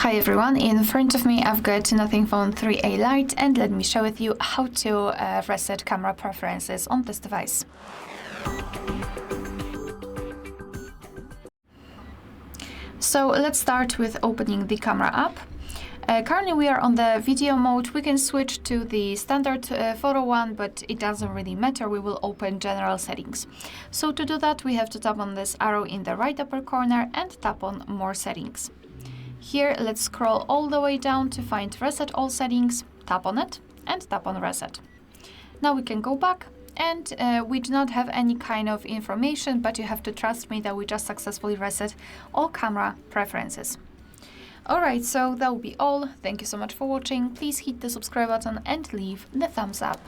Hi everyone, in front of me I've got Nothing Phone 3A Lite, and let me share with you how to reset camera preferences on this device. So let's start with opening the camera app. Currently we are on the video mode. We can switch to the standard photo one, but it doesn't really matter. We will open general settings. So to do that, we have to tap on this arrow in the right upper corner and tap on more settings. Here, let's scroll all the way down to find Reset All Settings, tap on it, and tap on Reset. Now we can go back, and we do not have any kind of information, but you have to trust me that we just successfully reset all camera preferences. Alright, so that will be all. Thank you so much for watching. Please hit the subscribe button and leave the thumbs up.